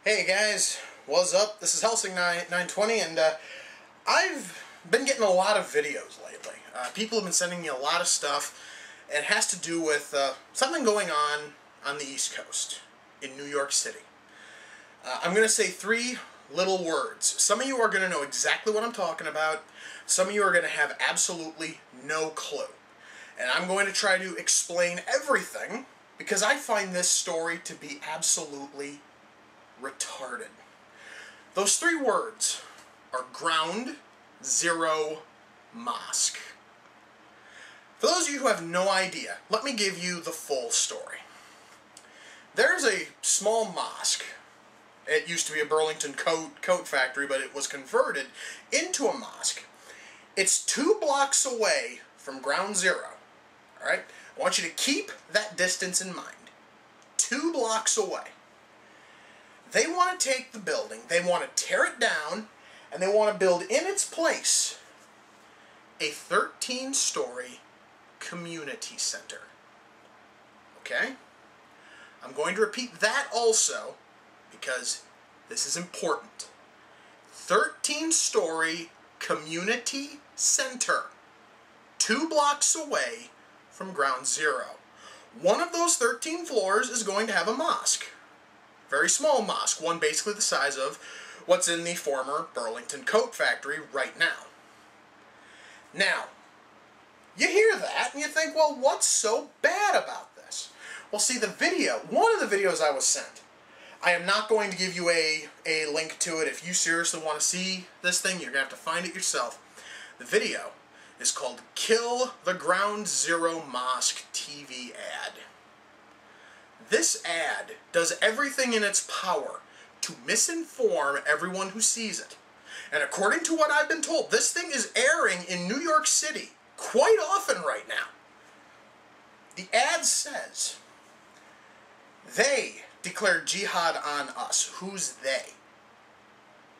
Hey guys, what's up? This is Helsing920 and I've been getting a lot of videos lately. People have been sending me a lot of stuff, and it has to do with something going on the East Coast in New York City. I'm going to say three little words. Some of you are going to know exactly what I'm talking about. Some of you are going to have absolutely no clue. And I'm going to try to explain everything because I find this story to be absolutely retarded. Those three words are Ground Zero Mosque. For those of you who have no idea, let me give you the full story. There's a small mosque. It used to be a Burlington coat factory, but it was converted into a mosque. It's 2 blocks away from Ground Zero. Alright? I want you to keep that distance in mind. 2 blocks away. They want to take the building, they want to tear it down, and they want to build in its place a 13-story community center. Okay? I'm going to repeat that also because this is important. 13-story community center, 2 blocks away from Ground Zero. One of those 13 floors is going to have a mosque. Very small mosque, one basically the size of what's in the former Burlington coat factory right now. Now, you hear that and you think, well, what's so bad about this? Well, see, the video, one of the videos I was sent, I am not going to give you a link to it. If you seriously want to see this thing, you're going to have to find it yourself. The video is called Kill the Ground Zero Mosque TV Ad. This ad does everything in its power to misinform everyone who sees it. And according to what I've been told, this thing is airing in New York City quite often right now. The ad says, they declared jihad on us. Who's they?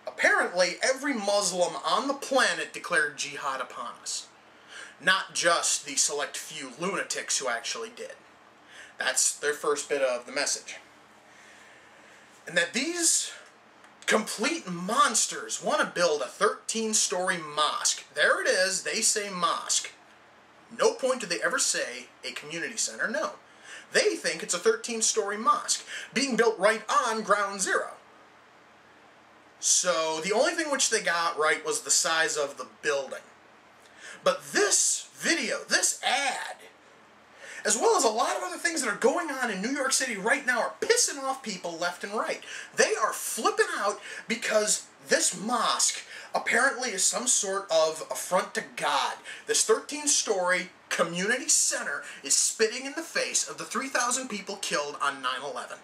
Apparently, every Muslim on the planet declared jihad upon us. Not just the select few lunatics who actually did. That's their first bit of the message. And that these complete monsters want to build a 13-story mosque. There it is, they say mosque. No point do they ever say a community center, no. They think it's a 13-story mosque, being built right on Ground Zero. So the only thing which they got right was the size of the building. But this video, this ad, as well as a lot of other things that are going on in New York City right now, are pissing off people left and right. They are flipping out because this mosque apparently is some sort of affront to God. This 13-story community center is spitting in the face of the 3,000 people killed on 9/11.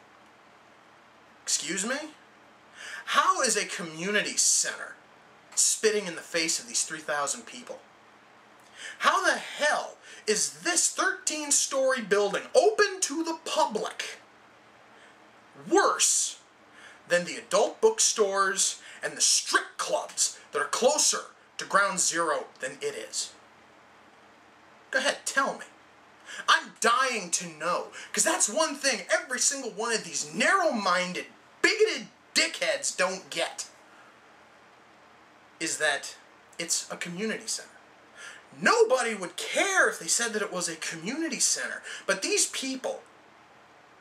Excuse me? How is a community center spitting in the face of these 3,000 people? How the hell is this 13-story building open to the public worse than the adult bookstores and the strip clubs that are closer to Ground Zero than it is? Go ahead, tell me. I'm dying to know, because that's one thing every single one of these narrow-minded, bigoted dickheads don't get, is that it's a community center. Nobody would care if they said that it was a community center. But these people,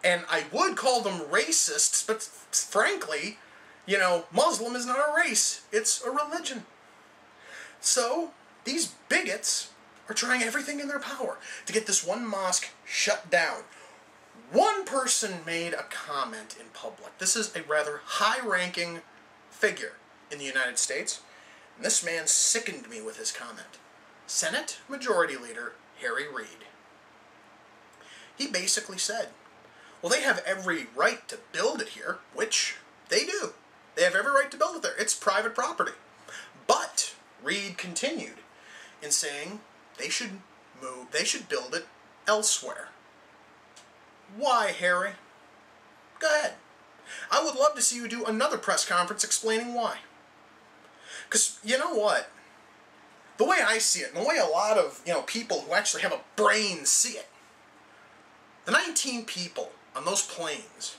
and I would call them racists, but frankly, you know, Muslim is not a race, it's a religion. So, these bigots are trying everything in their power to get this one mosque shut down. One person made a comment in public. This is a rather high-ranking figure in the United States, and this man sickened me with his comment. Senate Majority Leader Harry Reid. He basically said, well, they have every right to build it here, which they do. They have every right to build it there. It's private property. But Reid continued in saying they should build it elsewhere. Why, Harry? Go ahead. I would love to see you do another press conference explaining why. Because, you know what? The way I see it, and the way a lot of, people who actually have a brain see it, the 19 people on those planes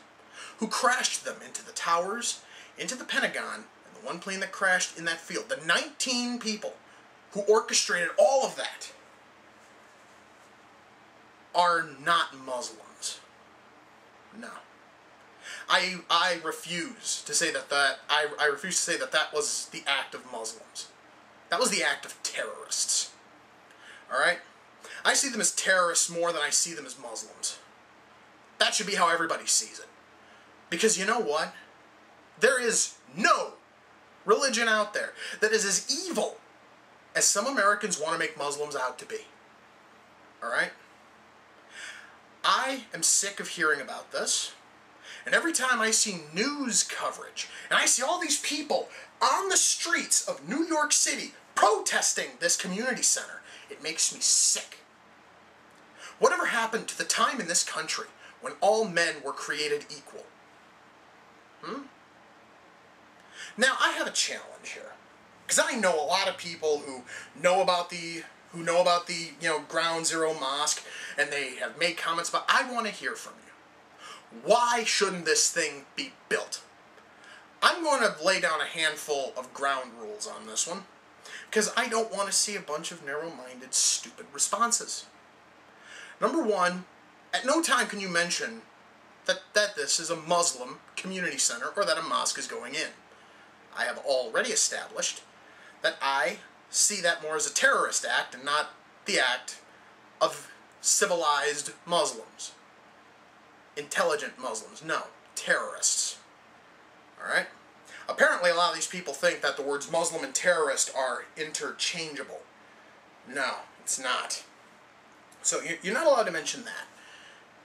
who crashed them into the towers, into the Pentagon, and the one plane that crashed in that field. The 19 people who orchestrated all of that are not Muslims. No. I refuse to say I refuse to say that was the act of Muslims. That was the act of terrorists. Alright? I see them as terrorists more than I see them as Muslims. That should be how everybody sees it. Because you know what? There is no religion out there that is as evil as some Americans want to make Muslims out to be. Alright? I am sick of hearing about this. And every time I see news coverage, and I see all these people on the streets of New York City protesting this community center, it makes me sick. Whatever happened to the time in this country when all men were created equal? Now, I have a challenge here. Because I know a lot of people who know about the Ground Zero Mosque, and they have made comments about, I want to hear from you. Why shouldn't this thing be built? I'm going to lay down a handful of ground rules on this one, because I don't want to see a bunch of narrow-minded, stupid responses. Number one, at no time can you mention that this is a Muslim community center or that a mosque is going in. I have already established that I see that more as a terrorist act and not the act of civilized Muslims. Intelligent Muslims. No, terrorists. Alright? Apparently a lot of these people think that the words Muslim and terrorist are interchangeable. No, it's not. So you're not allowed to mention that.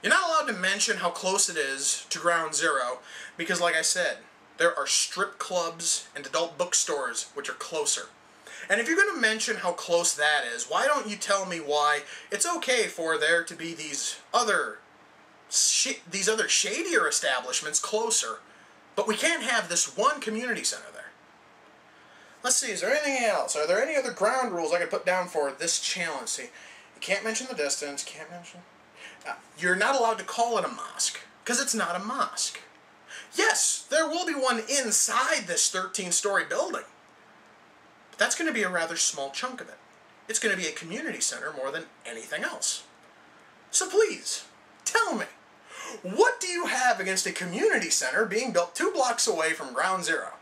You're not allowed to mention how close it is to Ground Zero because, like I said, there are strip clubs and adult bookstores which are closer. And if you're going to mention how close that is, why don't you tell me why it's okay for there to be these other shadier establishments closer, but we can't have this one community center there? Let's see, is there anything else? Are there any other ground rules I could put down for this challenge? See, you can't mention the distance, can't mention... you're not allowed to call it a mosque, because it's not a mosque. Yes, there will be one inside this 13-story building, but that's going to be a rather small chunk of it. It's going to be a community center more than anything else. So please, tell me, what do you have against a community center being built 2 blocks away from Ground Zero?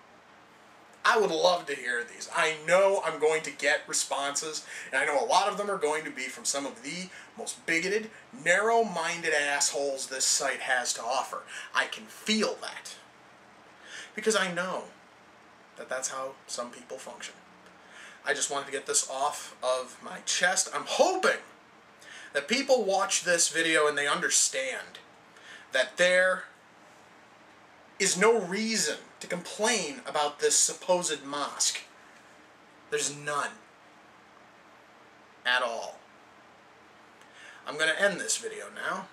I would love to hear these. I know I'm going to get responses, and I know a lot of them are going to be from some of the most bigoted, narrow-minded assholes this site has to offer. I can feel that. Because I know that that's how some people function. I just wanted to get this off of my chest. I'm hoping that people watch this video and they understand that there is no reason to complain about this supposed mosque. There's none. At all. I'm going to end this video now.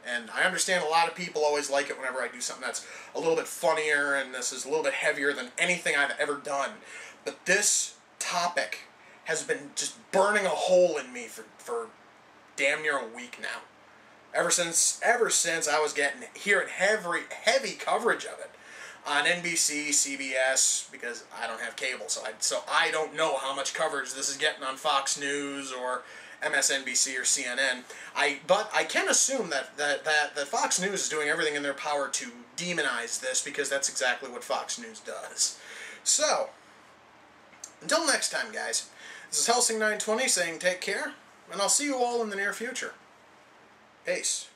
And I understand a lot of people always like it whenever I do something that's a little bit funnier and this is a little bit heavier than anything I've ever done. But this topic has been just burning a hole in me for damn near a week now. Ever since I was hearing heavy coverage of it on NBC, CBS, because I don't have cable, so I don't know how much coverage this is getting on Fox News or MSNBC or CNN. But I can assume that Fox News is doing everything in their power to demonize this, because that's exactly what Fox News does. So, until next time, guys, this is Helsing 920 saying take care, and I'll see you all in the near future. Peace.